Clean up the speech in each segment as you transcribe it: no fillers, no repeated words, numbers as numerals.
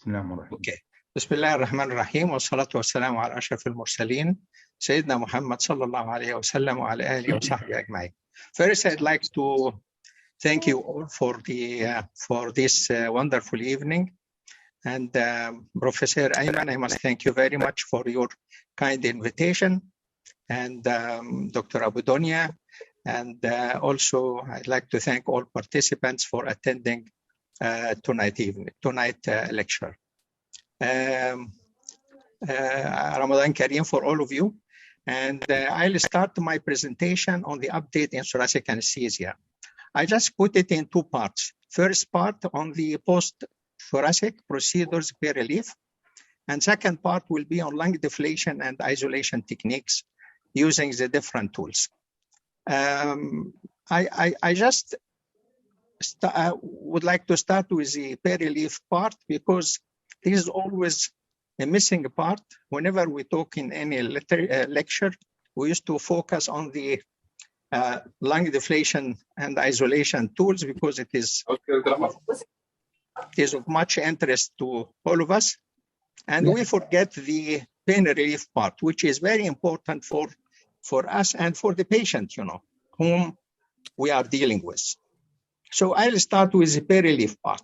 بسم الله الرحمن الرحيم. Okay. بسم الله الرحمن الرحيم والصلاة والسلام على أشرف المرسلين سيدنا محمد صلى الله عليه وسلم وعلى آله وصحبه أجمعين. First, I'd like to thank you all for this wonderful evening. And Professor Ayman, I must thank you very much for your kind invitation. And Dr. Abudonia. And also, I'd like to thank all participants for attending tonight lecture. Ramadan Kareem for all of you. And I'll start my presentation on the update in thoracic anesthesia. I just put it in two parts. First part on the post-thoracic procedures peer relief. And second part will be on lung deflation and isolation techniques using the different tools. I just would like to start with the peer relief part because this is always a missing part. Whenever we talk in any lecture, we used to focus on the lung deflation and isolation tools because it is of much interest to all of us. And we forget the pain relief part, which is very important for us and for the patient, whom we are dealing with. So I'll start with the pain relief part.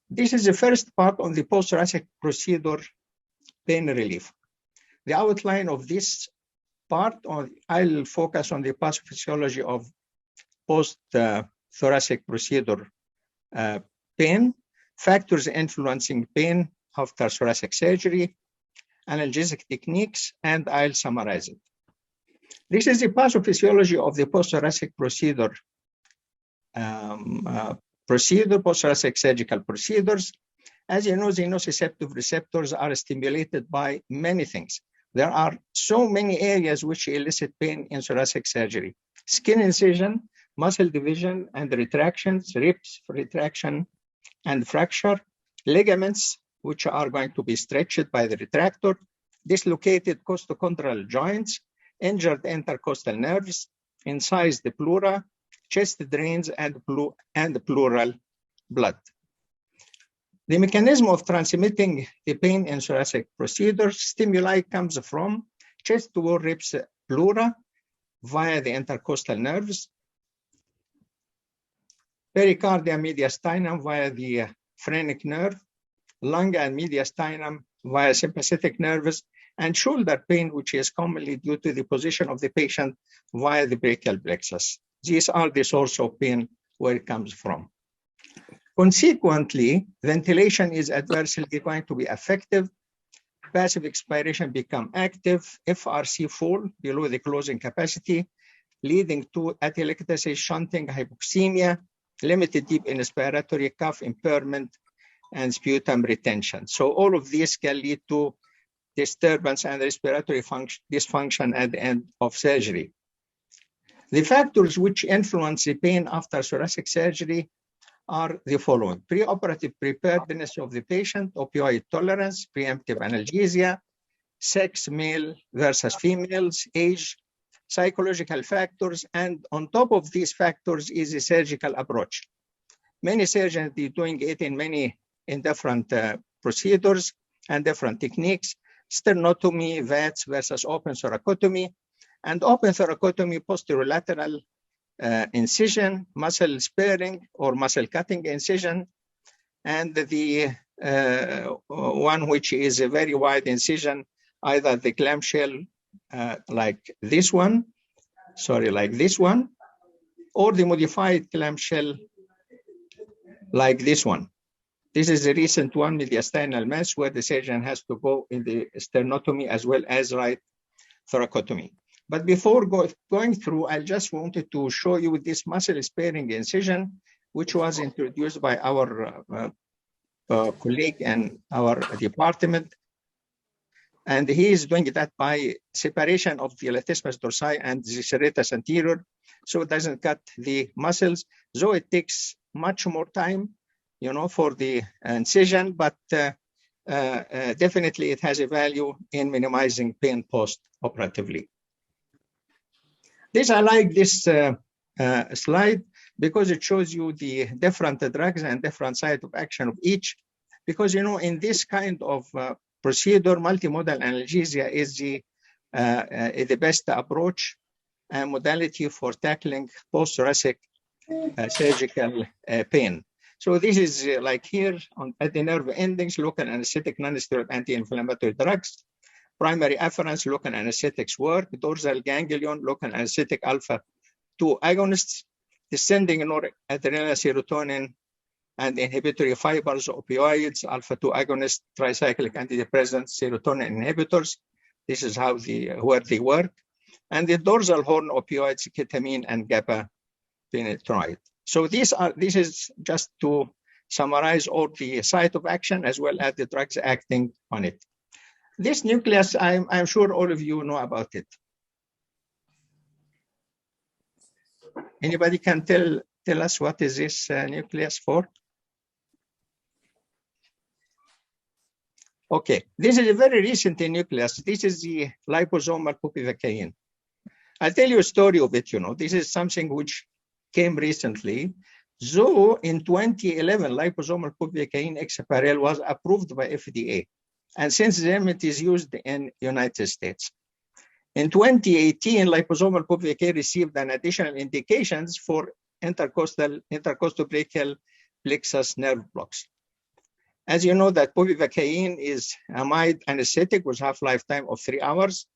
This is the first part on the post-thoracic procedure pain relief. The outline of this part, I'll focus on the pathophysiology of post-thoracic procedure pain, factors influencing pain after thoracic surgery, analgesic techniques, and I'll summarize it. This is the pathophysiology of the post-thoracic procedure post-thoracic surgical procedures. As you know, the nociceptive receptors are stimulated by many things. There are so many areas which elicit pain in thoracic surgery: skin incision, muscle division and retractions, ribs retraction and fracture, ligaments which are going to be stretched by the retractor, dislocated costochondral joints, injured intercostal nerves, incised pleura, chest drains and pleural blood. The mechanism of transmitting the pain in thoracic procedures, stimuli comes from chest wall ribs pleura via the intercostal nerves, pericardia mediastinum via the phrenic nerve, lung and mediastinum via sympathetic nerves, and shoulder pain, which is commonly due to the position of the patient via the brachial plexus. These are the source of pain where it comes from. Consequently, ventilation is adversely going to be effective. Passive expiration become active. FRC fall below the closing capacity, leading to atelectasis, shunting, hypoxemia, limited deep inspiratory cough impairment, and sputum retention. So all of these can lead to disturbance and respiratory dysfunction at the end of surgery. The factors which influence the pain after thoracic surgery are the following: preoperative preparedness of the patient, opioid tolerance, preemptive analgesia, sex, male versus females, age, psychological factors, and on top of these factors is the surgical approach. Many surgeons are doing it in different procedures and different techniques: sternotomy, VATS versus open thoracotomy, and open thoracotomy, posterolateral incision, muscle sparing or muscle cutting incision, and the one which is a very wide incision, either the clamshell like this one, or the modified clamshell like this one. This is a recent one, mediastinal mass, where the surgeon has to go in the sternotomy as well as right thoracotomy. But before going through, I just wanted to show you this muscle sparing incision, which was introduced by our colleague in our department. And he is doing that by separation of the latissimus dorsi and the serratus anterior, so it doesn't cut the muscles, though it takes much more time, for the incision, but definitely it has a value in minimizing pain post-operatively. I like this slide because it shows you the different drugs and different site of action of each. because, you know, in this kind of procedure, multimodal analgesia is the best approach and modality for tackling post-thoracic surgical pain. So this is like here at the nerve endings, local anesthetic, non-steroid anti-inflammatory drugs. Primary afferents, local anesthetics work. Dorsal ganglion, local anesthetic alpha-2 agonists. Descending noradrenaline, serotonin, and inhibitory fibers, opioids, alpha-2 agonists, tricyclic antidepressants, serotonin inhibitors. This is how where they work. And the dorsal horn opioids, ketamine, and gabapentinoid. So this is just to summarize all the site of action as well as the drugs acting on it. This nucleus, I'm sure all of you know about it. Anybody can tell us what is this nucleus for? Okay, this is a very recent nucleus. This is the liposomal bupivacaine. I'll tell you a story of it, you know. This is something which came recently. So in 2011, liposomal bupivacaine exparel was approved by FDA. And since then, it is used in United States. In 2018, liposomal bupivacaine received an additional indications for intercostobrachial plexus nerve blocks. As you know, that bupivacaine is a mild anesthetic with half-life time of 3 hours.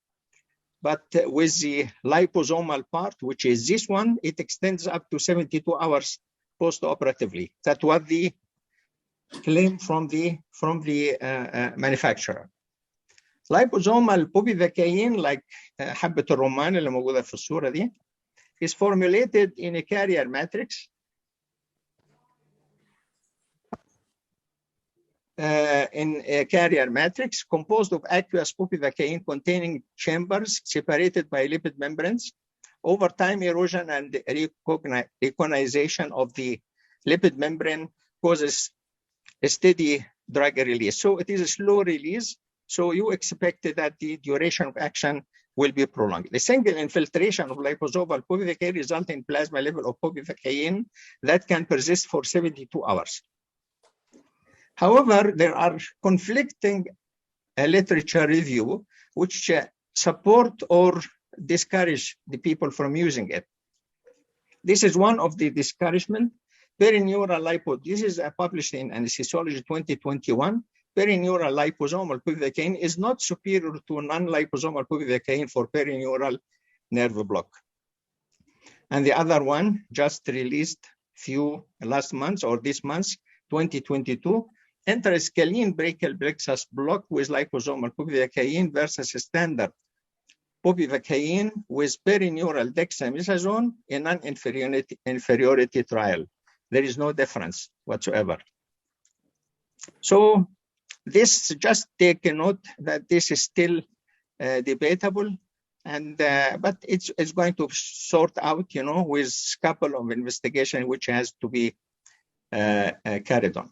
But with the liposomal part, which is this one, it extends up to 72 hours post-operatively. That's what the claim from the manufacturer. Liposomal bupivacaine, like حبة الرمان اللي موجودة في الصورة دي, is formulated in a carrier matrix. In a carrier matrix composed of aqueous bupivacaine containing chambers separated by lipid membranes. Over time, erosion and reconization of the lipid membrane causes a steady drug release. So it is a slow release. So you expect that the duration of action will be prolonged. The single infiltration of liposomal bupivacaine results in plasma level of bupivacaine that can persist for 72 hours. However, there are conflicting literature review which support or discourage the people from using it. This is one of the discouragement. Perineural lipo, this is published in Anesthesiology 2021. Perineural liposomal bupivacaine is not superior to non-liposomal bupivacaine for perineural nerve block. And the other one just released last month or this month, 2022, intrascalene brachial plexus block with liposomal bupivacaine versus standard bupivacaine with perineural dexamethasone in non-inferiority trial. There is no difference whatsoever. So this, just take a note that this is still debatable, and but it's going to sort out, you know, with a couple of investigation which has to be carried on.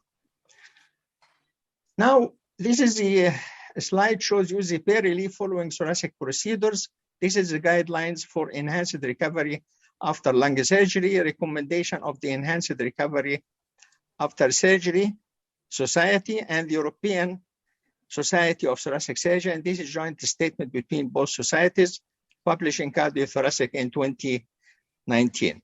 Now, this is the slide shows you the pain relief following thoracic procedures. This is the guidelines for enhanced recovery after lung surgery, recommendation of the enhanced recovery after surgery society and the European Society of Thoracic Surgery. And this is a joint statement between both societies, published in Cardiothoracic in 2019.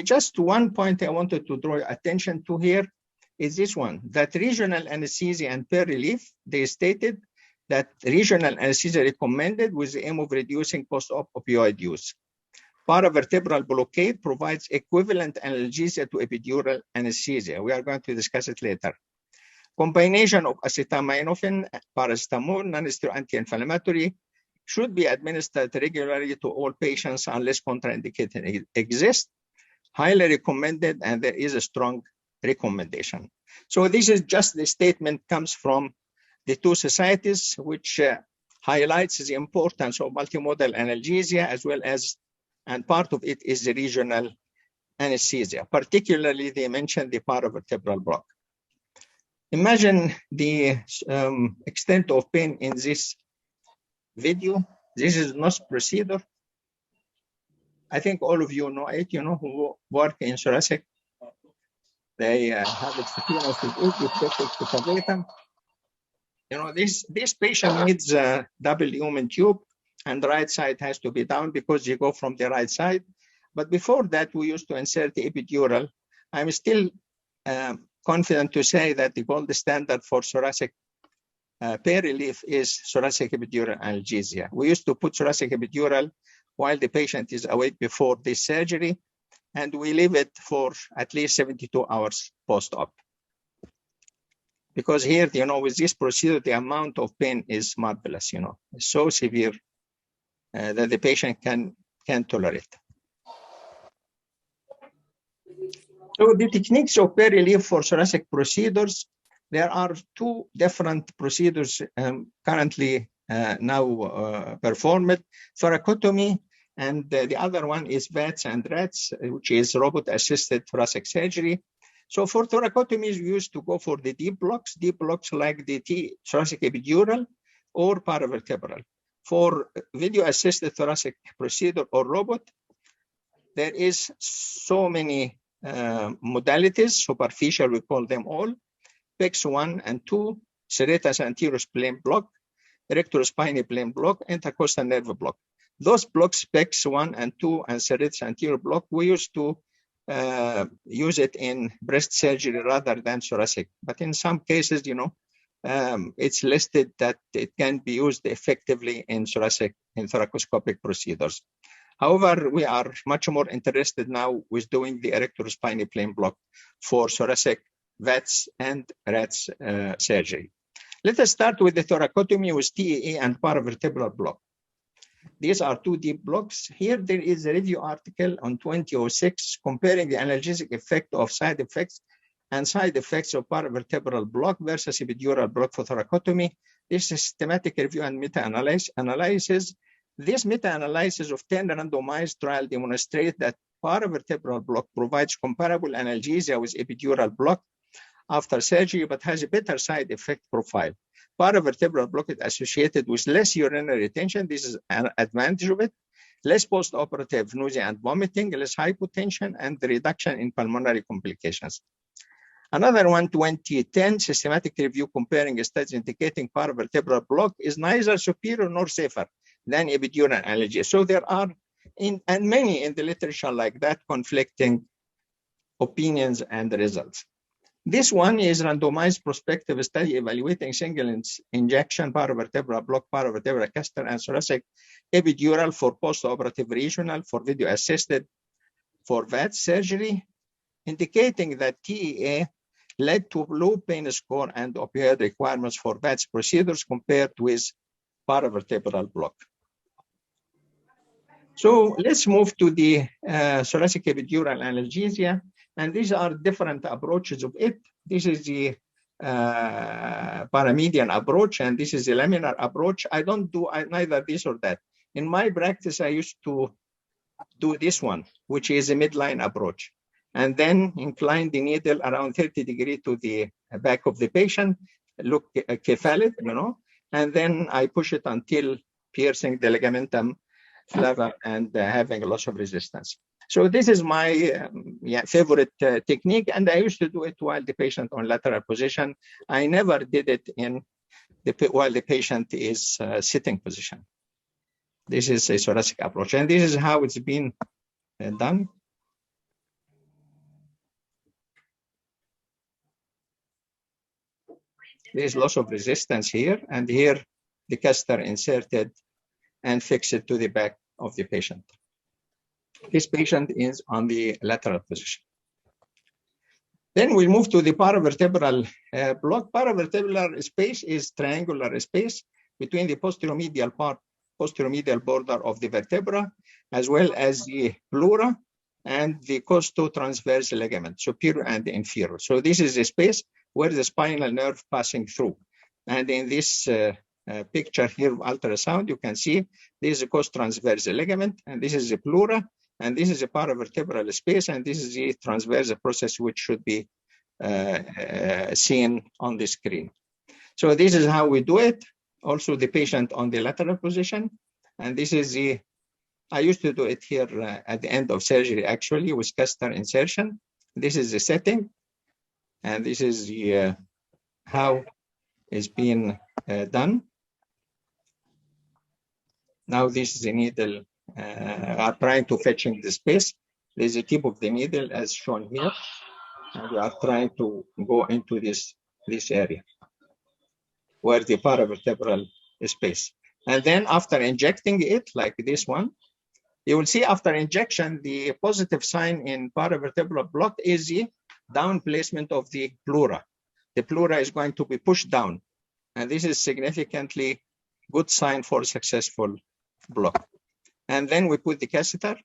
Just one point I wanted to draw attention to here is this one, that regional anesthesia and pain relief, they stated that regional anesthesia recommended with the aim of reducing post-op opioid use. Paravertebral blockade provides equivalent analgesia to epidural anesthesia. We are going to discuss it later. Combination of acetaminophen, paracetamol, non-steroidal anti-inflammatory should be administered regularly to all patients unless contraindicated exists. Highly recommended, and there is a strong recommendation. So this is just the statement comes from the two societies, which highlights the importance of multimodal analgesia as well as, and part of it is the regional anesthesia. Particularly, they mentioned the paravertebral block. Imagine the extent of pain in this video. This is NOS procedure. I think all of you know it, you know, who work in thoracic. They have experience with AZ-AICPMD. You know, this patient needs a double lumen tube, and the right side has to be down because you go from the right side. But before that, we used to insert the epidural. I'm still confident to say that the gold standard for thoracic pain relief is thoracic epidural analgesia. We used to put thoracic epidural while the patient is awake before this surgery, and we leave it for at least 72 hours post-op. Because here, you know, with this procedure, the amount of pain is marvelous, you know, it's so severe that the patient can tolerate. So the techniques of pain relief for thoracic procedures, there are two different procedures currently now performed: thoracotomy, and the other one is VATS and RATS, which is robot-assisted thoracic surgery. So for thoracotomies, we used to go for the deep blocks like the thoracic epidural or paravertebral. For video-assisted thoracic procedure or robot, there is so many modalities. Superficial, we call them all. PECS 1 and 2, serratus anterior plane block, rectospinal plane block, intercostal nerve block. Those blocks, PECS 1 and 2 and serratus anterior block, we used to use it in breast surgery rather than thoracic. But in some cases, you know, it's listed that it can be used effectively in thoracic, in thoracoscopic procedures. However, we are much more interested now with doing the erectorospinal plane block for thoracic, VATS, and RATS surgery. Let us start with the thoracotomy with TAA and paravertebral block. These are two deep blocks. Here there is a review article on 2006 comparing the analgesic effect of side effects of paravertebral block versus epidural block for thoracotomy. This is systematic review and meta-analysis. This meta-analysis of 10 randomized trials demonstrate that paravertebral block provides comparable analgesia with epidural block after surgery, but has a better side effect profile. Paravertebral block is associated with less urinary retention. This is an advantage of it. Less post-operative nausea and vomiting, less hypotension, and the reduction in pulmonary complications. Another one, 2010, systematic review comparing studies indicating paravertebral block is neither superior nor safer than epidural analgesia. So there are, many in the literature like that, conflicting opinions and results. This one is randomized prospective study evaluating single injection paravertebral block, paravertebral caster, and thoracic epidural for post-operative regional, for video-assisted, for VATS surgery, indicating that TEA led to low pain score and opioid requirements for VATS procedures compared with paravertebral block. So let's move to the thoracic epidural analgesia. And these are different approaches of it. This is the paramedian approach, and this is the laminar approach. I don't do neither this or that. In my practice, I used to do this one, which is a midline approach, and then incline the needle around 30 degrees to the back of the patient, look cephalid, you know, and then I push it until piercing the ligamentum flava and having a loss of resistance. So this is my favorite technique, and I used to do it while the patient on lateral position. I never did it in while the patient is sitting position. This is a thoracic approach, and this is how it's been done. There is loss of resistance here, and here the caster inserted and fixed to the back of the patient. This patient is on the lateral position. Then we move to the paravertebral block. Paravertebral space is triangular space between the posteromedial border of the vertebra, as well as the pleura and the costotransverse ligament, superior and inferior. So this is the space where the spinal nerve passing through. And in this picture here of ultrasound, you can see this is a costotransverse ligament, and this is the pleura. And this is a paravertebral space, and this is the transverse process which should be seen on the screen. So this is how we do it. Also the patient on the lateral position. And this is I used to do it here at the end of surgery, actually, with caster insertion. This is the setting. And this is the how it's being done. Now this is the needle. Are trying to fetching the space. There's a tip of the needle as shown here, and we are trying to go into this area where the paravertebral space. And then after injecting it, like this one, you will see after injection, the positive sign in paravertebral block is the down placement of the pleura. The pleura is going to be pushed down. And this is significantly good sign for successful block. And then we put the catheter.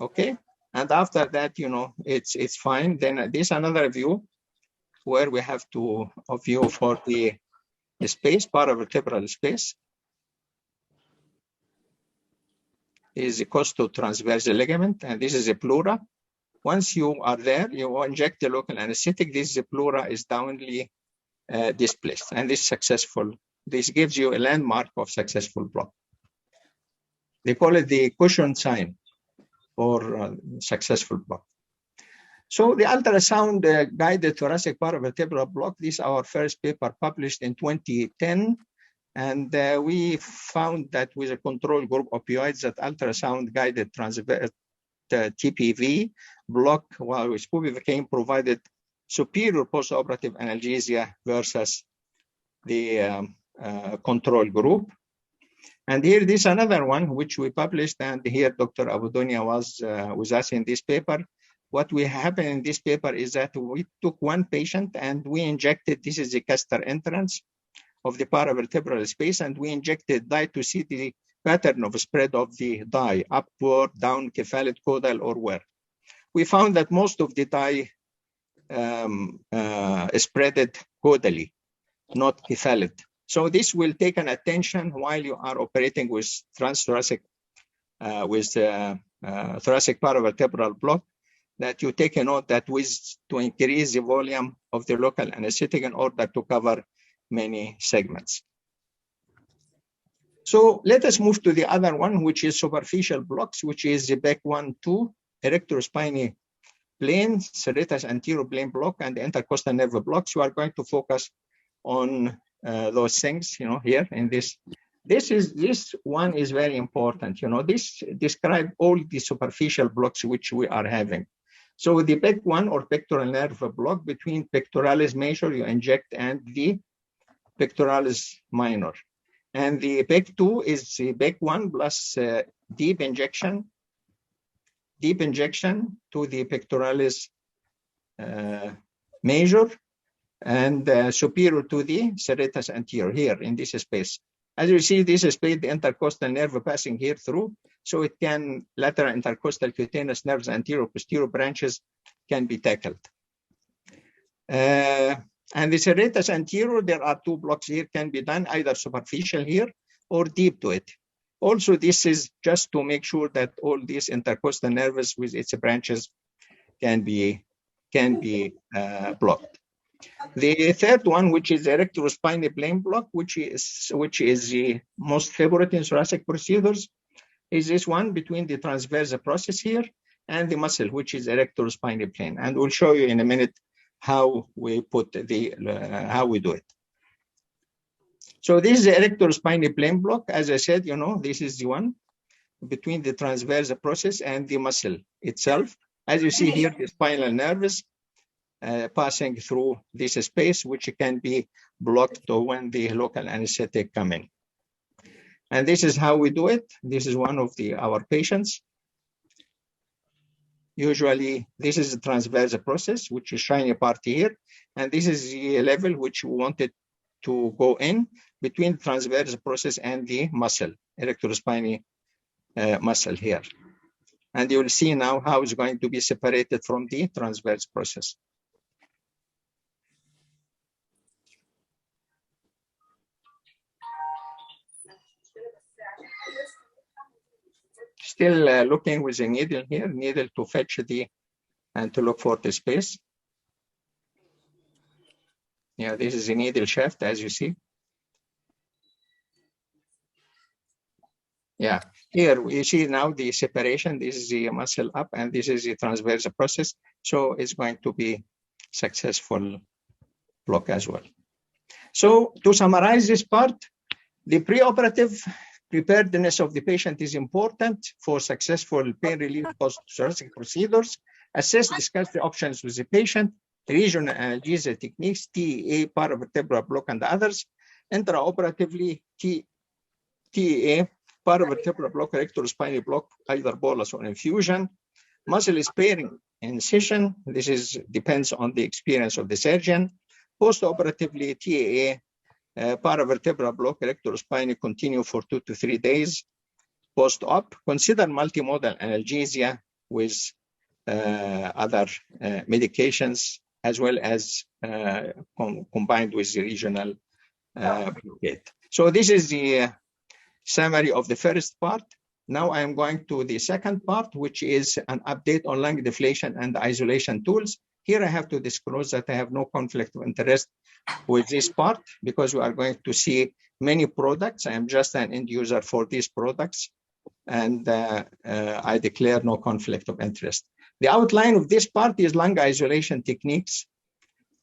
Okay, and after that, you know, it's fine. Then this another view where we have to view for the space, paravertebral space. Is the costotransversal ligament, and this is a pleura. Once you are there, you inject the local anesthetic. This pleura is downly displaced, and this successful. This gives you a landmark of successful block. They call it the cushion sign for successful block. So the ultrasound guided thoracic paravertebral block. This is our first paper published in 2010. And we found that with a control group opioids that ultrasound guided transverse TPV block while with bupivacaine provided superior postoperative analgesia versus the control group. And here this another one which we published, and here Dr. Abudunia was with us in this paper. What we happened in this paper is that we took one patient and we injected, this is the catheter entrance of the paravertebral space, and we injected dye to see the pattern of spread of the dye, upward, down, cephalid, caudal, or where. We found that most of the dye spreaded caudally, not cephalid. So this will take an attention while you are operating with transthoracic, thoracic paravertebral block, that you take a note that to increase the volume of the local anesthetic in order to cover many segments. So let us move to the other one, which is superficial blocks, which is the back 1-2 erectorospinal plane, serratus anterior plane block, and the intercostal nerve blocks. You are going to focus on those things, you know, here in this. This one is very important. You know, this describes all the superficial blocks which we are having. So the back 1 or pectoral nerve block between pectoralis major you inject and the pectoralis minor, and the back 2 is the back 1 plus deep injection to the pectoralis major and superior to the serratus anterior here in this space. As you see, this space, the intercostal nerve passing here through, so it can lateral intercostal cutaneous nerves, anterior posterior branches can be tackled. And the serratus anterior, there are 2 blocks here can be done, either superficial here or deep to it. Also, this is just to make sure that all these intercostal nerves with its branches can be blocked. The third one, which is erectorospinal plane block, which is the most favorite in thoracic procedures, is this one between the transverse process here and the muscle, which is erectorospinal plane. And we'll show you in a minute how we put how we do it. So this is the erectorospinal plane block. As I said, you know, this is the one between the transverse process and the muscle itself. As you see here, the spinal nerves passing through this space, which can be blocked when the local anesthetic come in. And this is how we do it. This is one of our patients. Usually, this is the transverse process, which is shiny part here. And this is the level which we wanted to go in between the transverse process and the muscle, erectorospinal muscle here. And you will see now how it's going to be separated from the transverse process. Still looking with a needle here, needle to fetch and to look for the space. Yeah, this is a needle shaft, as you see. Yeah, here we see now the separation. This is the muscle up and this is the transverse process. So it's going to be successful block as well. So to summarize this part, the preoperative preparedness of the patient is important for successful pain relief post-thoracic procedures. Assess, discuss the options with the patient, regional analgesia techniques, TEA, paravertebral block, and others. Intraoperatively, TEA, paravertebral block, rectospinal block, either bolus or infusion. Muscle sparing incision. This depends on the experience of the surgeon. Post-operatively, TEA, paravertebral block, rectospinal continue for 2 to 3 days. Post-op, consider multimodal analgesia with other medications as well as combined with the regional blockade. So this is the summary of the first part. Now I am going to the second part, which is an update on lung deflation and isolation tools. Here I have to disclose that I have no conflict of interest with this part because we are going to see many products. I am just an end user for these products, and I declare no conflict of interest. The outline of this part is lung isolation techniques,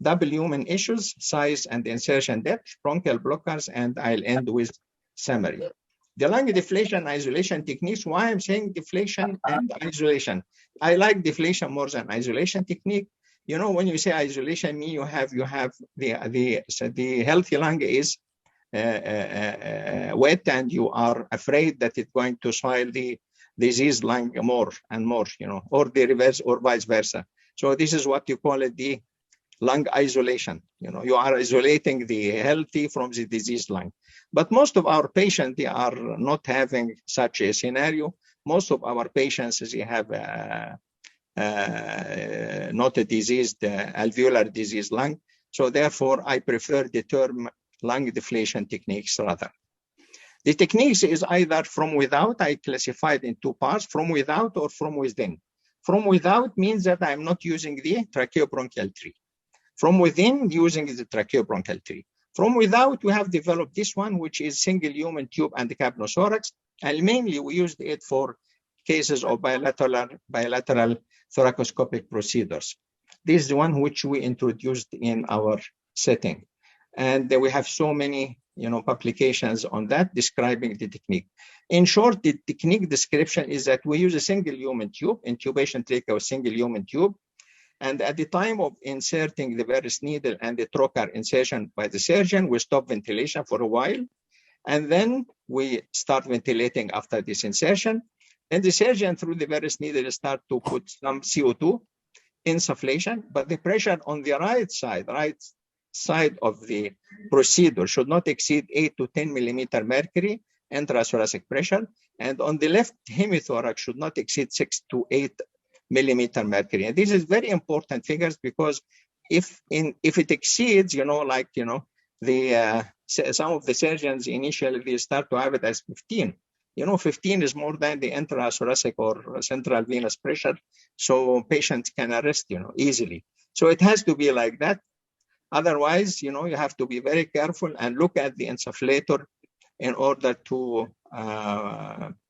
W-lumen issues, size and insertion depth, bronchial blockers, and I'll end with summary. The lung deflation isolation techniques, why I'm saying deflation and isolation. I like deflation more than isolation technique. You know, when you say isolation, you have the healthy lung is wet and you are afraid that it's going to soil the diseased lung more and more, you know, or the reverse or vice versa. So this is what you call it, the lung isolation. You know, you are isolating the healthy from the diseased lung. But most of our patients, they are not having such a scenario. Most of our patients, they have not a diseased, alveolar diseased lung. So therefore, I prefer the term lung deflation techniques rather. The techniques is either from without, I classified in two parts, from without or from within. From without means that I'm not using the tracheobronchial tree. From within, using the tracheobronchial tree. From without, we have developed this one, which is single human tube and capnothorax, and mainly we used it for cases of bilateral thoracoscopic procedures. This is the one which we introduced in our setting, and we have so many, you know, publications on that describing the technique. In short, the technique description is that we use a single human tube, intubation trachea with single human tube. And at the time of inserting the varus needle and the trocar insertion by the surgeon, we stop ventilation for a while. And then we start ventilating after this insertion. And the surgeon, through the varus needle, start to put some CO2 insufflation. But the pressure on the right side of the procedure should not exceed 8 to 10 millimeter mercury intrathoracic pressure. And on the left hemithorax should not exceed 6 to 8 millimeter mercury. And this is very important figures because if it exceeds, you know, like, you know, the some of the surgeons initially they start to have it as 15. You know, 15 is more than the intrathoracic or central venous pressure. So patients can arrest, you know, easily. So it has to be like that. Otherwise, you know, you have to be very careful and look at the insufflator in order to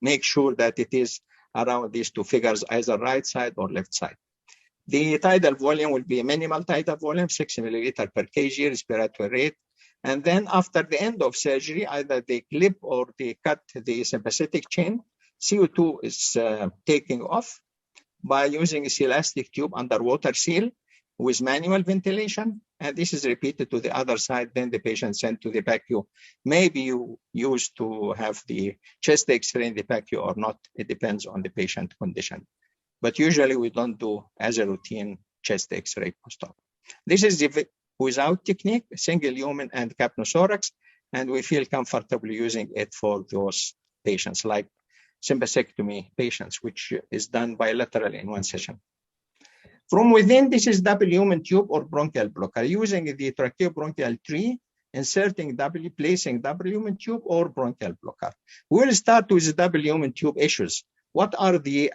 make sure that it is around these two figures, either right side or left side. The tidal volume will be a minimal tidal volume, 6 milliliter per kg respiratory rate. And then after the end of surgery, either they clip or they cut the sympathetic chain. CO2 is taking off by using a elastic tube underwater seal with manual ventilation. And this is repeated to the other side. Then the patient sent to the PACU. Maybe you used to have the chest X-ray in the PACU or not. It depends on the patient condition. But usually we don't do as a routine chest X-ray post-op. This is the without technique, single human and capnothorax, and we feel comfortable using it for those patients like sympathectomy patients, which is done bilaterally in one session. From within, this is double human tube or bronchial blocker, using the tracheobronchial tree, inserting double, placing double human tube or bronchial blocker. We'll start with the double human tube issues. What are the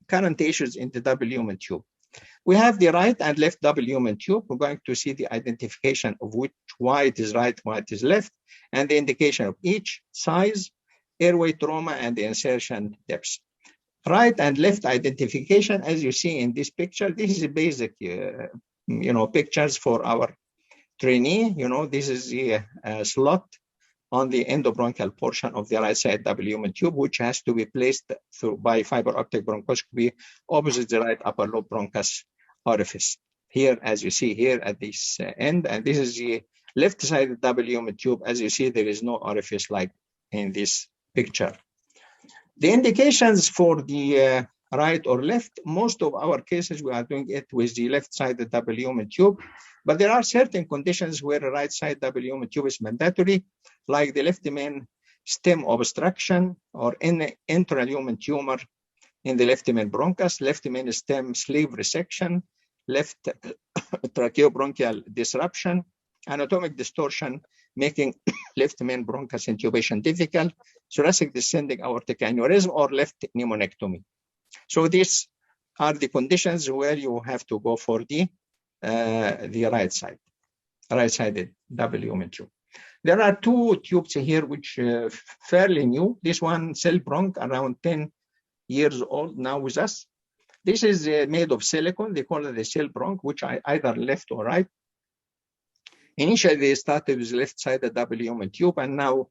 current issues in the double human tube? We have the right and left double human tube. We're going to see the identification of why it is right, why it is left, and the indication of each size, airway trauma, and the insertion depth. Right and left identification, as you see in this picture, this is basic, pictures for our trainee. This is the slot on the endobronchial portion of the right side double lumen tube, which has to be placed by fiber optic bronchoscopy opposite the right upper lobe bronchus orifice. Here, as you see here at this end, and this is the left side double lumen tube. As you see, there is no orifice like in this picture. The indications for the right or left, most of our cases, we are doing it with the left side double lumen tube, but there are certain conditions where the right side double lumen tube is mandatory, like the left main stem obstruction or intralumen tumor in the left main bronchus, left main stem sleeve resection, left tracheobronchial disruption, anatomic distortion making left main bronchus intubation difficult, thoracic descending aortic aneurysm, or left pneumonectomy. So these are the conditions where you have to go for the right-sided double lumen tube. There are two tubes here which are fairly new. This one, cell bronch, around 10 years old now with us. This is made of silicone. They call it the cell bronch, which either left or right. Initially, they started with left-sided double lumen tube, and now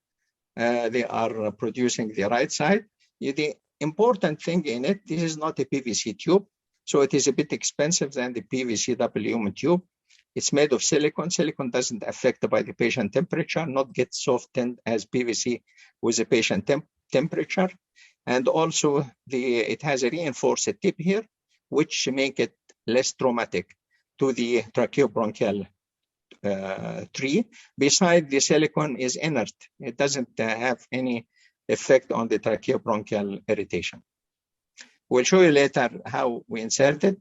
they are producing the right side. The important thing in it, this is not a PVC tube, so it is a bit expensive than the PVC double lumen tube. It's made of silicone. Silicone doesn't affect by the patient temperature, not get softened as PVC with the patient temperature. And also, it has a reinforced tip here, which make it less traumatic to the tracheobronchial tree. Besides, the silicone is inert. It doesn't have any effect on the tracheobronchial irritation. We'll show you later how we insert it.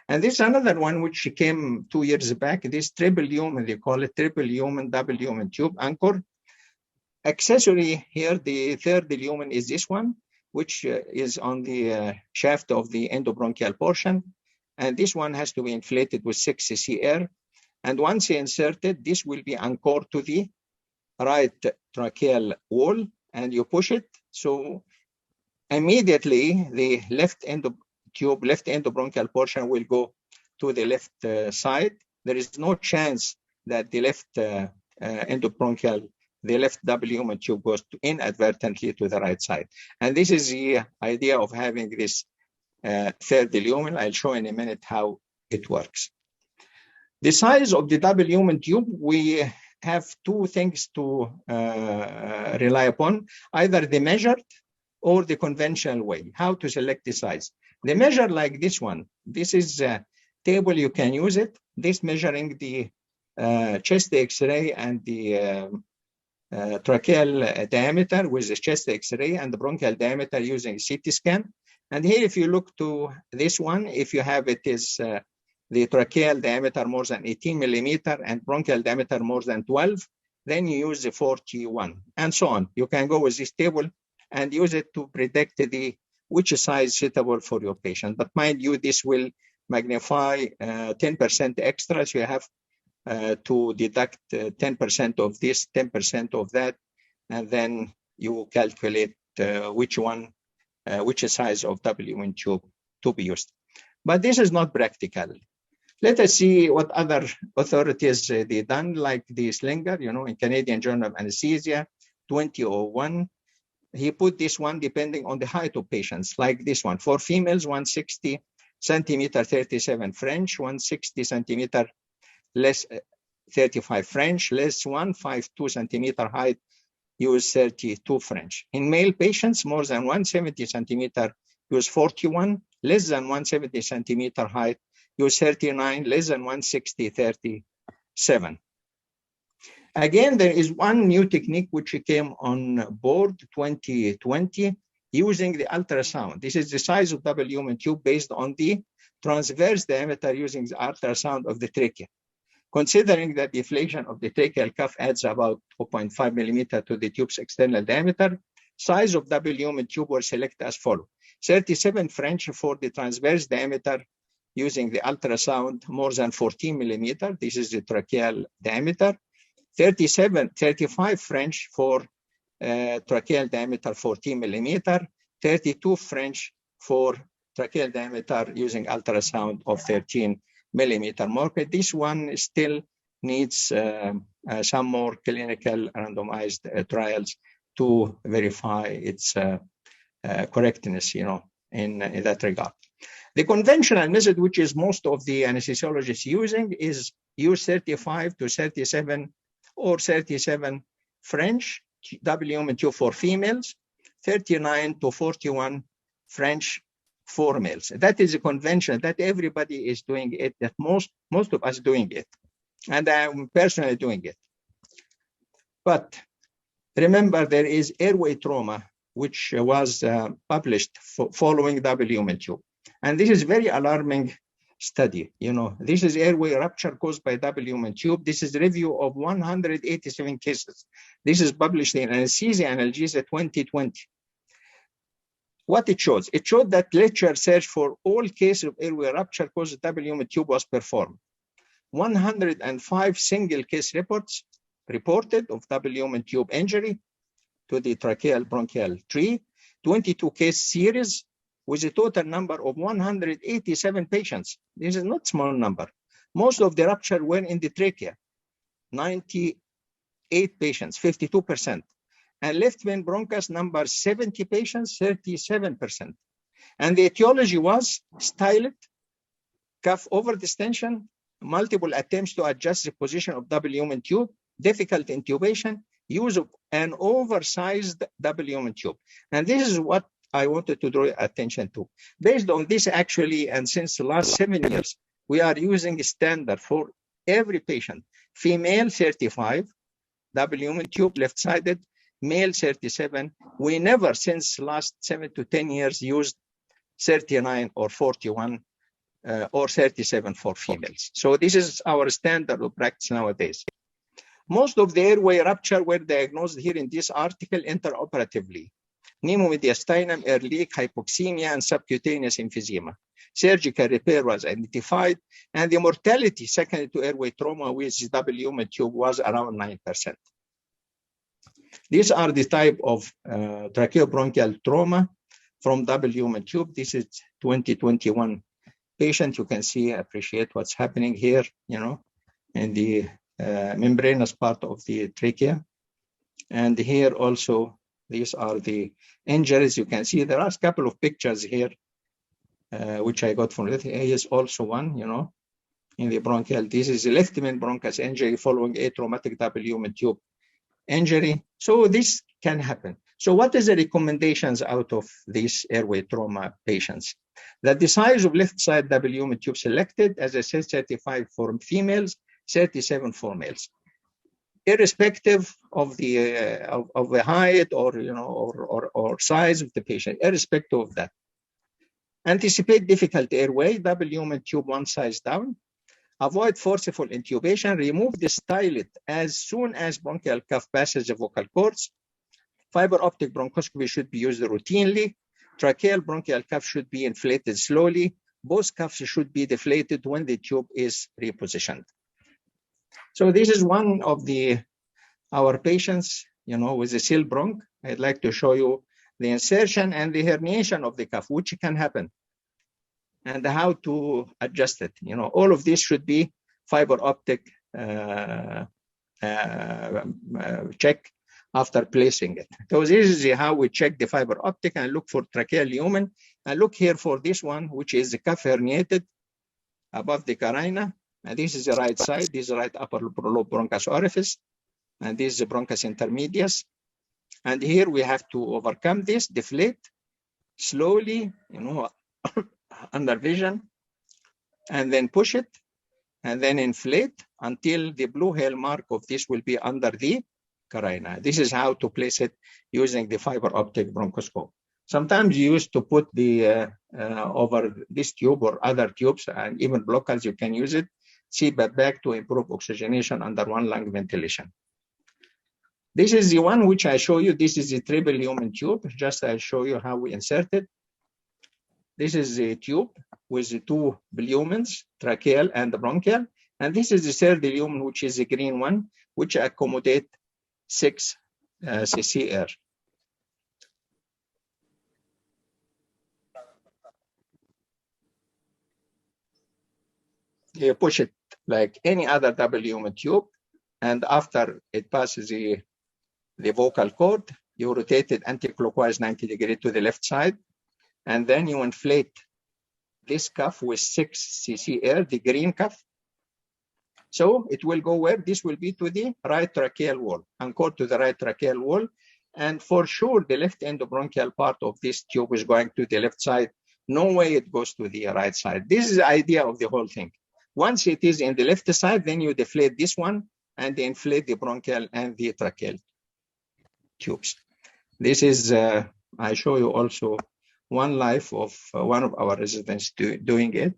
And this is another one which came 2 years back. This triple lumen, they call it triple lumen double lumen tube anchor. Accessory here, the third lumen is this one, which is on the shaft of the endobronchial portion. And this one has to be inflated with 6 cc air. And once you insert it, this will be anchored to the right tracheal wall, and you push it. So immediately the left endobronchial portion will go to the left side. There is no chance that the left the left double lumen tube goes inadvertently to the right side. And this is the idea of having this third lumen. I'll show in a minute how it works. The size of the double lumen tube, we have two things to rely upon, either the measured or the conventional way, how to select the size. The measure like this one, this is a table, you can use it. This measuring the chest X-ray and the tracheal diameter with the chest X-ray and the bronchial diameter using CT scan. And here, if you look to this one, if you have it is the tracheal diameter more than 18 millimeter and bronchial diameter more than 12, then you use the 41 and so on. You can go with this table and use it to predict which size suitable for your patient. But mind you, this will magnify 10% extra. So you have to deduct 10% of this, 10% of that, and then you calculate which size of double lumen tube to be used. But this is not practical. Let us see what other authorities they done, like the Slinger, in Canadian Journal of Anesthesia, 2001. He put this one depending on the height of patients, like this one. For females, 160 centimeter, 37 French, 160 centimeter, less 35 French, less 152 centimeter height, use 32 French. In male patients, more than 170 centimeter, use 41, less than 170 centimeter height, use 39, less than 160, 37. Again, there is one new technique which came on board 2020 using the ultrasound. This is the size of double lumen tube based on the transverse diameter using the ultrasound of the trachea. Considering that deflation of the tracheal cuff adds about 0.5 millimeter to the tube's external diameter, size of double lumen tube were selected as follows: 37 French for the transverse diameter using the ultrasound more than 14 millimeter. This is the tracheal diameter. 35 French for tracheal diameter 14 millimeter, 32 French for tracheal diameter using ultrasound of 13 millimeter mercury. This one still needs some more clinical randomized trials to verify its correctness, in that regard. The conventional method, which is most of the anesthesiologists using, is use 35 to 37 or 37 French W tube for females, 39 to 41 French for males. That is a convention that everybody is doing it, that most of us doing it. And I'm personally doing it. But remember, there is airway trauma, which was published following W tube. And this is very alarming study. This is airway rupture caused by W tube. This is a review of 187 cases. This is published in Anesthesia Analgesia 2020. What it shows? It showed that literature search for all cases of airway rupture caused by W tube was performed. 105 single case reports reported of W tube injury to the tracheal bronchial tree, 22 case series with a total number of 187 patients. This is not a small number. Most of the rupture were in the trachea, 98 patients, 52%. And left vein bronchus number 70 patients, 37%. And the etiology was stylet, cuff overdistension, multiple attempts to adjust the position of W tube, difficult intubation, use of an oversized W tube. And this is what I wanted to draw attention to. Based on this, actually, and since the last 7 years, we are using a standard for every patient. Female 35, W tube left-sided, male 37. We never, since last 7 to 10 years, used 39 or 41 or 37 for females. So this is our standard of practice nowadays. Most of the airway rupture were diagnosed here in this article interoperatively. Pneumomediastinum, air leak, hypoxemia, and subcutaneous emphysema. Surgical repair was identified, and the mortality secondary to airway trauma with W tube was around 9%. These are the type of tracheobronchial trauma from W tube. This is 2021 patient. You can see, appreciate what's happening here, in the membranous part of the trachea. And here also, these are the injuries. You can see there are a couple of pictures here, which I got from it. Here is also one, in the bronchial. This is the left main bronchus injury following a traumatic W tube injury. So this can happen. So what is the recommendations out of these airway trauma patients? That the size of left side W tube selected, as I said, 35 for females, 37 for males. Irrespective of the height or size of the patient, irrespective of that. Anticipate difficult airway, W tube one size down. Avoid forceful intubation. Remove the stylet as soon as bronchial cuff passes the vocal cords. Fiber optic bronchoscopy should be used routinely. Tracheal bronchial cuff should be inflated slowly. Both cuffs should be deflated when the tube is repositioned. So this is one of our patients, with a seal bronch. I'd like to show you the insertion and the herniation of the cuff, which can happen, and how to adjust it. All of this should be fiber optic check after placing it. So this is how we check the fiber optic and look for tracheal lumen. And look here for this one, which is the cuff herniated above the carina. And this is the right side. This is the right upper lobe bronchus orifice. And this is the bronchus intermedius. And here we have to overcome this, deflate slowly, under vision, and then push it, and then inflate until the blue hail mark of this will be under the carina. This is how to place it using the fiber optic bronchoscope. Sometimes you used to put the over this tube or other tubes, and even blockers, you can use it, CPAP bag to improve oxygenation under one lung ventilation. This is the one which I show you. This is the triple lumen tube. Just I'll show you how we insert it. This is the tube with the two lumens, tracheal and the bronchial. And this is the third lumen, which is the green one, which accommodate 6 cc air. You push it like any other double lumen tube, and after it passes the vocal cord, you rotate it anti-clockwise 90 degrees to the left side, and then you inflate this cuff with 6 cc air, the green cuff. So it will go where? This will be to the right tracheal wall, anchored to the right tracheal wall. And for sure, the left endobronchial part of this tube is going to the left side. No way it goes to the right side. This is the idea of the whole thing. Once it is in the left side, then you deflate this one and inflate the bronchial and the tracheal tubes. This is, I show you also one life of one of our residents doing it.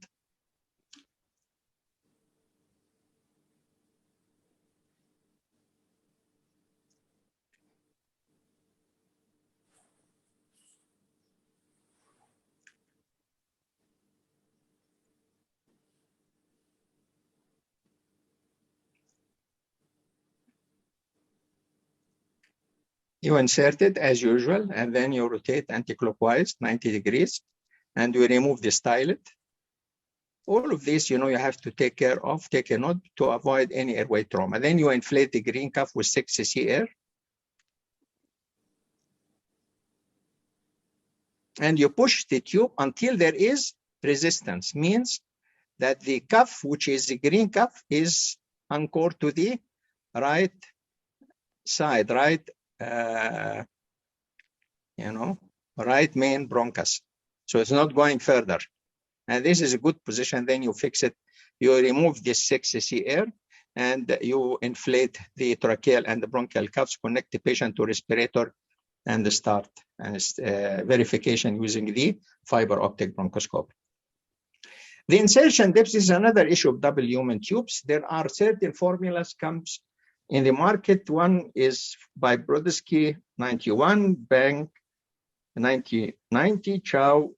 You insert it as usual, and then you rotate anti-clockwise 90 degrees, and you remove the stylet. All of this, you have to take care of, take a note to avoid any airway trauma. Then you inflate the green cuff with 6 cc air. And you push the tube until there is resistance, means that the cuff, which is the green cuff, is anchored to the right side, right main bronchus. So it's not going further. And this is a good position. Then you fix it. You remove this 6 cc air and you inflate the tracheal and the bronchial cuffs, connect the patient to respirator, and start verification using the fiber optic bronchoscope. The insertion depth is another issue of double lumen tubes. There are certain formulas comes in the market. One is by Brodsky 91, Bank 90, Chow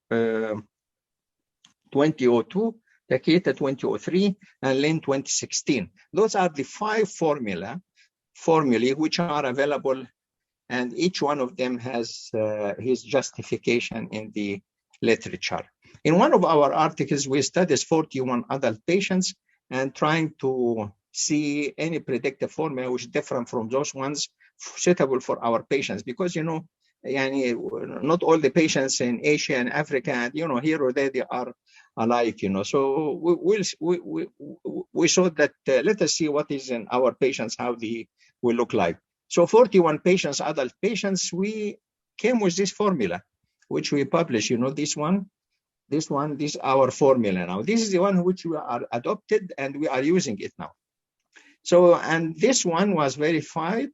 2002, Takeda 2003, and Lin 2016. Those are the 5 formulae which are available, and each one of them has his justification in the literature. In one of our articles, we studied 41 adult patients and trying to see any predictive formula which is different from those ones suitable for our patients, because not all the patients in Asia and Africa and here or there they are alike. So we saw that let us see what is in our patients, how they will look like. So 41 patients, adult patients, we came with this formula which we published. This is our formula now. This is the one which we are adopted and we are using it now. So, and this one was verified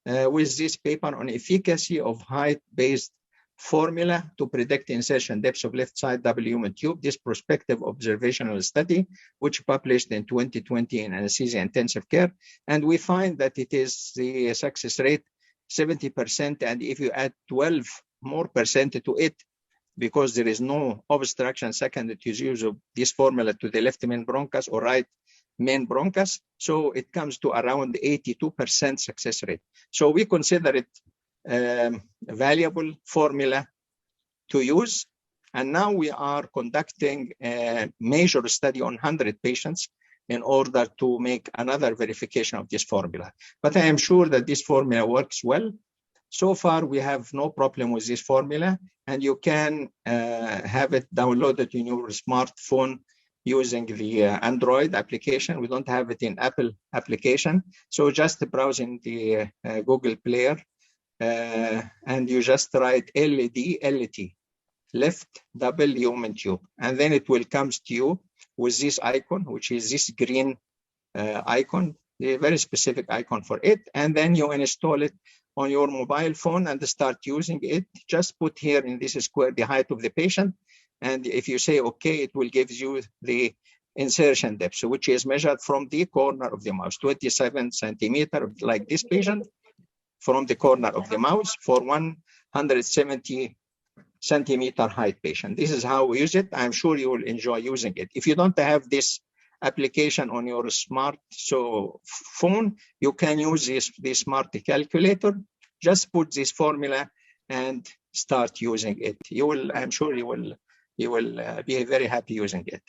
with this paper on efficacy of height-based formula to predict insertion depth of left side double lumen tube, this prospective observational study, which published in 2020 in Anesthesia Intensive Care. And we find that it is the success rate 70%. And if you add 12% more to it, because there is no obstruction secondary to use of this formula to the left main bronchus or right main bronchus, so it comes to around 82% success rate. So we consider it a valuable formula to use. And now we are conducting a major study on 100 patients in order to make another verification of this formula. But I am sure that this formula works well. So far, we have no problem with this formula, and you can have it downloaded in your smartphone using the Android application. We don't have it in Apple application. So just browse in the Google Player and you just write LDLT, left double lumen tube. And then it will come to you with this icon, which is this green icon, a very specific icon for it. And then you install it on your mobile phone and start using it. Just put here in this square the height of the patient. And if you say OK, it will give you the insertion depth, which is measured from the corner of the mouth, 27 centimeters, like this patient, from the corner of the mouth for 170 centimeter height patient. This is how we use it. I'm sure you will enjoy using it. If you don't have this application on your smart phone, you can use this smart calculator. Just put this formula and start using it. You will, I'm sure you will be very happy using it.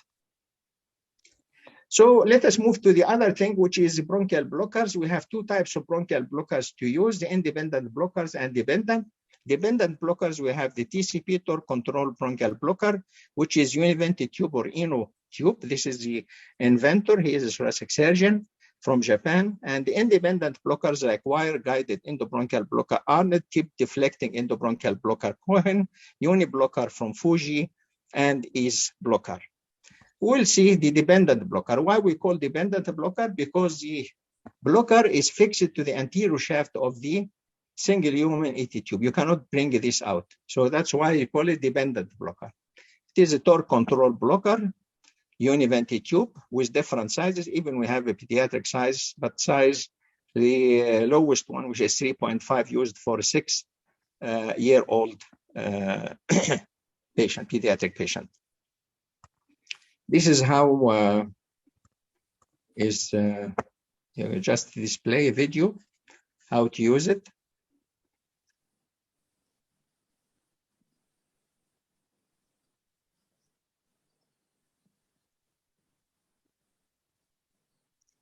So let us move to the other thing, which is bronchial blockers. We have two types of bronchial blockers to use, the independent blockers and dependent. Dependent blockers, we have the TCP, torque control bronchial blocker, which is univented tube or Eno tube. This is the inventor. He is a thoracic surgeon from Japan. And the independent blockers like wire-guided endobronchial blocker, Arnold tip deflecting endobronchial blocker, Cohen, uniblocker from Fuji, and is blocker. We'll see the dependent blocker. Why we call dependent blocker? Because the blocker is fixed to the anterior shaft of the single lumen ET tube. You cannot bring this out. So that's why you call it dependent blocker. It is a torque control blocker, univented tube with different sizes. Even we have a pediatric size, but size, the lowest one, which is 3.5, used for a 6-year-old patient, pediatric patient. This is how just display a video, how to use it.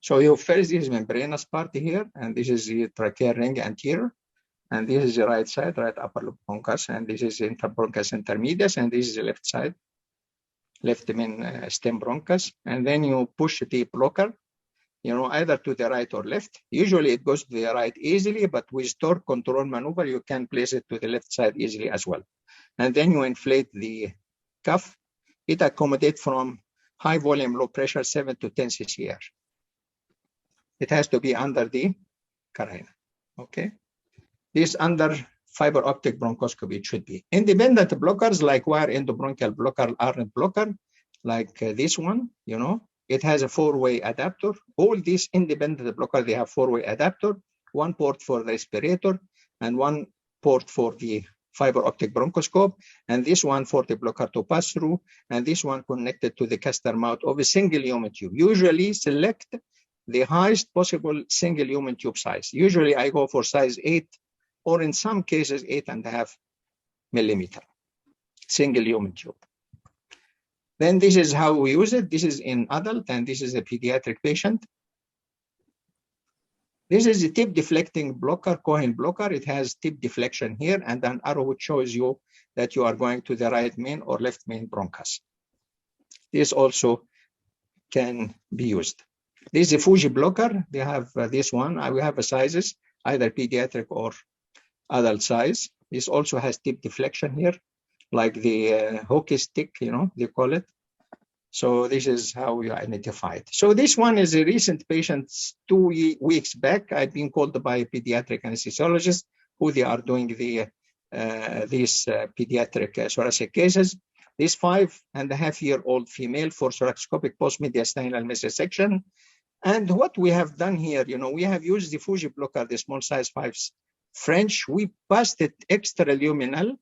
So you first, this is membranous part here, and this is the tracheal ring anterior, and this is the right side, right upper lobe bronchus, and this is interbronchus intermedius, and this is the left side, left main stem bronchus, and then you push the blocker, either to the right or left. Usually it goes to the right easily, but with torque control maneuver, you can place it to the left side easily as well. And then you inflate the cuff. It accommodates from high volume, low pressure, 7 to 10 cc. It has to be under the carina, okay? This under fiber optic bronchoscopy, it should be. Independent blockers like wire endobronchial blocker, Arnold blocker, like this one, it has a 4-way adapter. All these independent blockers, they have 4-way adapter, one port for the respirator and one port for the fiber optic bronchoscope, and this one for the blocker to pass through, and this one connected to the caster mouth of a single lumen tube. Usually select the highest possible single lumen tube size. Usually I go for size 8, or in some cases 8.5 millimeter, single lumen tube. Then this is how we use it. This is in adult, and this is a pediatric patient. This is a tip deflecting blocker, Cohen blocker. It has tip deflection here, and an arrow which shows you that you are going to the right main or left main bronchus. This also can be used. This is a Fuji blocker. They have this one. We have a sizes, either pediatric or adult size. This also has tip deflection here, like the hockey stick, they call it. So this is how you identify it. So this one is a recent patient 2 weeks back. I've been called by a pediatric anesthesiologist who they are doing these pediatric thoracic cases. This 5.5-year-old female for thoracoscopic post-mediastinal mesosection. And what we have done here, we have used the Fuji blocker, the small size 5 French. We passed it extraluminal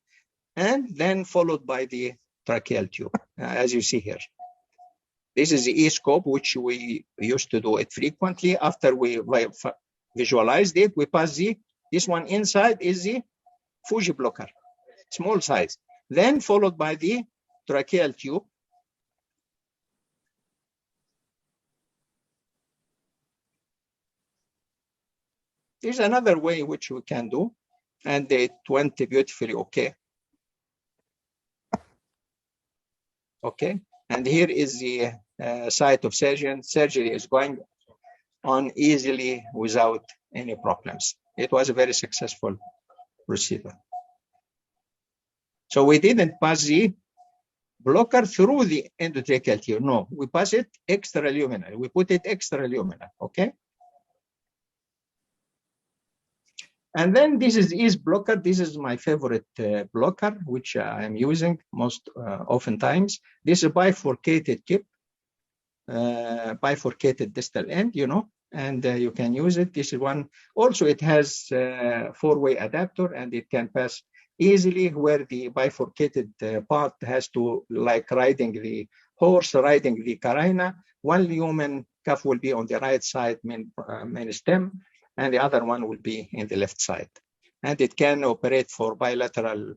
and then followed by the tracheal tube, as you see here. This is the E-scope, which we used to do it frequently. After we visualized it, we pass this one inside is the Fuji blocker, small size. Then followed by the tracheal tube. There's another way which we can do, and it went beautifully okay. Okay, and here is the site of surgery. Surgery is going on easily without any problems. It was a very successful procedure. So we didn't pass the blocker through the endotracheal tube. No, we pass it extraluminal. We put it extraluminal, okay? And then this is blocker. This is my favorite blocker, which I am using most oftentimes. This is a bifurcated tip, bifurcated distal end, and you can use it. This is one. Also, it has 4-way adapter, and it can pass easily where the bifurcated part has to, like riding the horse riding the carina. One lumen cuff will be on the right side, main stem, and the other one will be in the left side. And it can operate for bilateral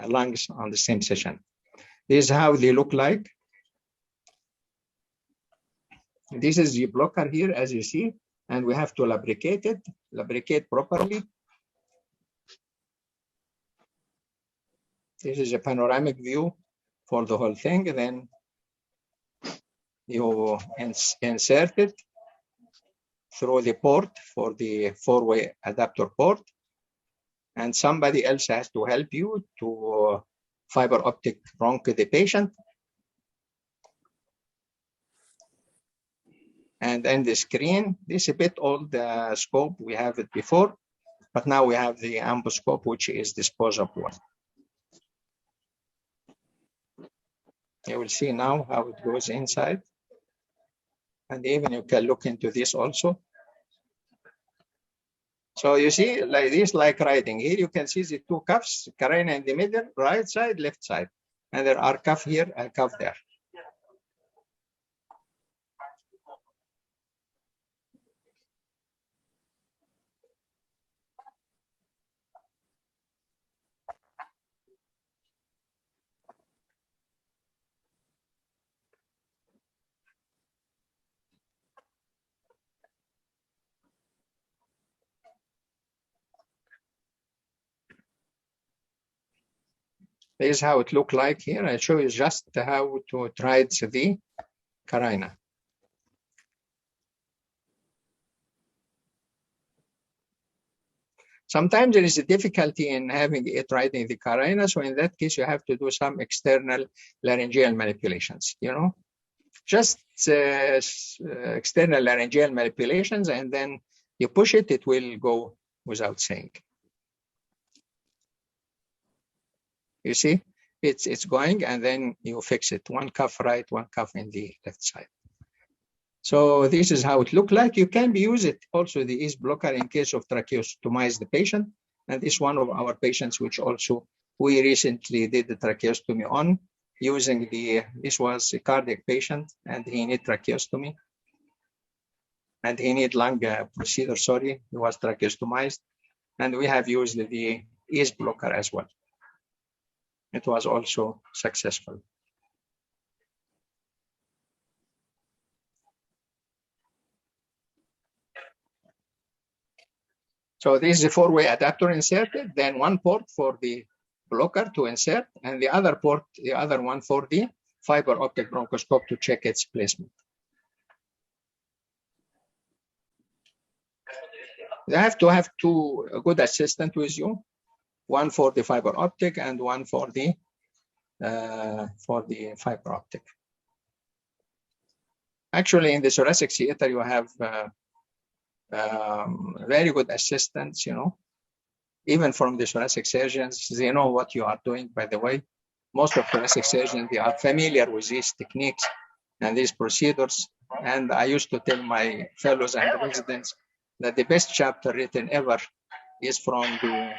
lungs on the same session. This is how they look like. This is the blocker here, as you see, and we have to lubricate properly. This is a panoramic view for the whole thing. Then you insert it through the port for the four-way adapter port, and somebody else has to help you to fiber optic bronch the patient. And then the screen, this is a bit old scope, we have it before, but now we have the amboscope, which is disposable one. You will see now how it goes inside. And even you can look into this also. So you see, like this, like riding. Here you can see the two cuffs, carina in the middle, right side, left side. And there are cuff here and cuff there. This is how it looks like here. I show you just how to ride the carina. Sometimes there is a difficulty in having it riding the carina. So in that case, you have to do some external laryngeal manipulations, you know, just external laryngeal manipulations, and then you push it, it will go without saying. You see, it's going, and then you fix it. One cuff right, one cuff in the left side. So this is how it looks like. You can use it also, the ease blocker, in case of tracheostomize the patient. And this one of our patients, which also we recently did the tracheostomy on, using this was a cardiac patient, and he need tracheostomy. And he need lung procedure, sorry, he was tracheostomized. And we have used the ease blocker as well. It was also successful. So this is a four-way adapter inserted, then one port for the blocker to insert, and the other port, the other one for the fiber optic bronchoscope to check its placement. You have to have two good assistants with you, one for the fiber optic and one for the fiber optic. Actually, in the thoracic theater, you have very good assistants, you know, even from the thoracic surgeons. They know what you are doing, by the way. Most of thoracic surgeons, they are familiar with these techniques and these procedures. And I used to tell my fellows and residents that the best chapter written ever is from the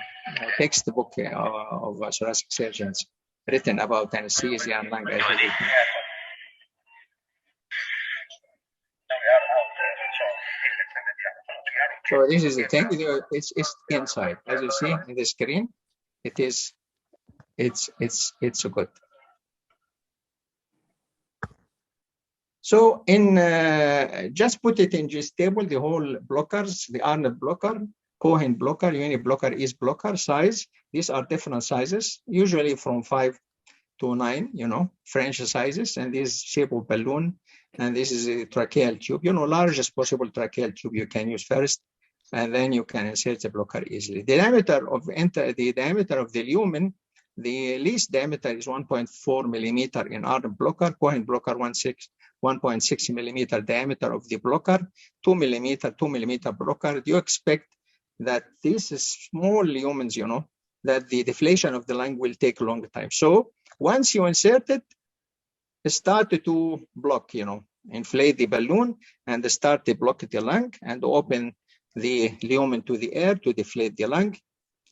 textbook of thoracic surgeons, written about anesthesia and lung isolation. So this is the thing. It's inside, as you see in the screen. It's good. So just put it in this table, the whole blockers, the Arnold blocker, Cohen blocker, uni blocker, is blocker size. These are different sizes, usually from 5 to 9, you know, French sizes, and this shape of balloon, and this is a tracheal tube, you know, largest possible tracheal tube you can use first, and then you can insert the blocker easily. The diameter of the lumen, the least diameter is 1.4 millimeter in Arnold blocker, Cohen blocker 1.6 millimeter diameter of the blocker, 2 millimeter blocker. Do you expect that these small lumens, you know, that the deflation of the lung will take a long time? So once you insert it, start to block, you know, inflate the balloon and start to block the lung and open the lumen to the air to deflate the lung.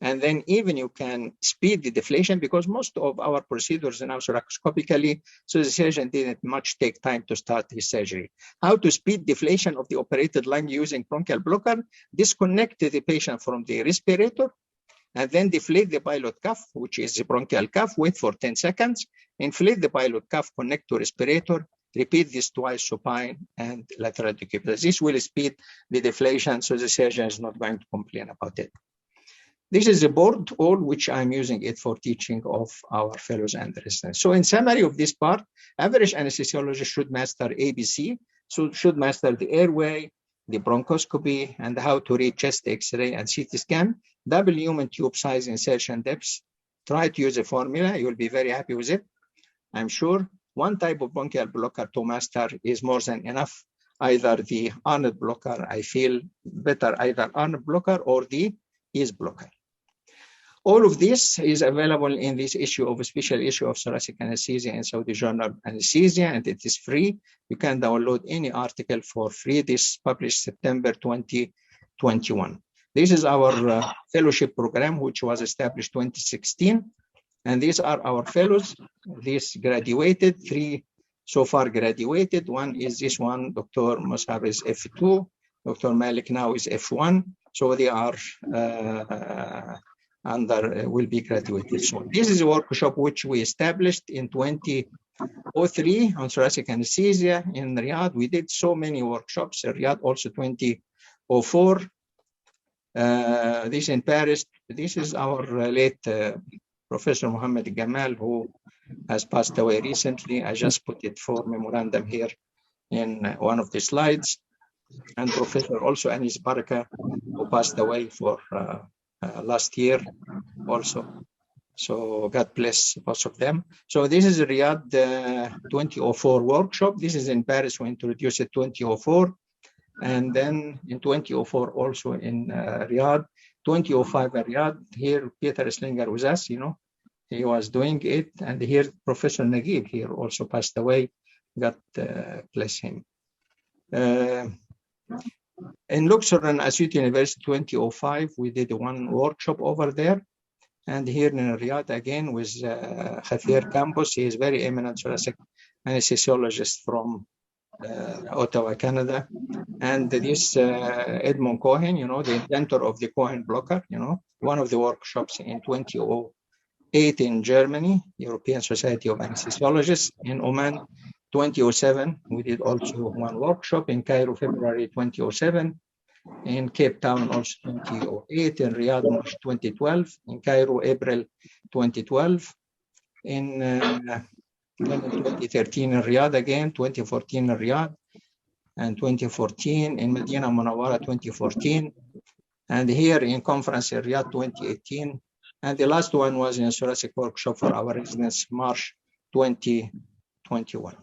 And then even you can speed the deflation, because most of our procedures now thoracoscopically, so the surgeon didn't much take time to start his surgery. How to speed deflation of the operated lung using bronchial blocker? Disconnect the patient from the respirator, and then deflate the pilot cuff, which is the bronchial cuff, wait for 10 seconds, inflate the pilot cuff, connect to respirator, repeat this twice supine and lateral decubitus. This will speed the deflation, so the surgeon is not going to complain about it. This is the board, all which I'm using it for teaching of our fellows and residents. So in summary of this part, average anesthesiologist should master ABC, so should master the airway, the bronchoscopy, and how to read chest X-ray and CT scan, double human tube size, insertion depths. Try to use a formula. You'll be very happy with it, I'm sure. One type of bronchial blocker to master is more than enough. Either the Arnold blocker, I feel better, either Arnold blocker or the EASE blocker. All of this is available in this issue of a special issue of thoracic anesthesia in Saudi Journal Anesthesia, and it is free. You can download any article for free. This published September 2021. This is our fellowship program, which was established 2016. And these are our fellows. These graduated, 3 so far graduated. One is this one, Dr. Musab is F2, Dr. Malik now is F1. So they are will be graduated soon. This is a workshop which we established in 2003 on thoracic anesthesia in Riyadh. We did so many workshops in Riyadh, also 2004. This in Paris. This is our late Professor Mohammed Gamal, who has passed away recently. I just put it for memorandum here in one of the slides. And Professor also Anis Baraka, who passed away for last year also. So God bless both of them. So this is Riyadh 2004 workshop. This is in Paris. We introduced it 2004. And then in 2004 also in Riyadh, 2005 in Riyadh. Here Peter Slinger with us, you know, he was doing it. And here Professor Naguib here also passed away. God bless him. In Luxor and Asyut University 2005, we did one workshop over there. And here in Riyadh again with Khathir Campus. He is very eminent thoracic anesthesiologist from Ottawa, Canada. And this Edmund Cohen, you know, the inventor of the Cohen blocker, you know, one of the workshops in 2008 in Germany, European Society of Anesthesiologists. In Oman, 2007, we did also one workshop. In Cairo, February 2007. In Cape Town, also 2008. In Riyadh, March 2012. In Cairo, April 2012. In 2013 in Riyadh again, 2014 in Riyadh, and 2014 in Medina Munawwara 2014. And here in conference in Riyadh 2018. And the last one was in a thoracic workshop for our residents, March 2021.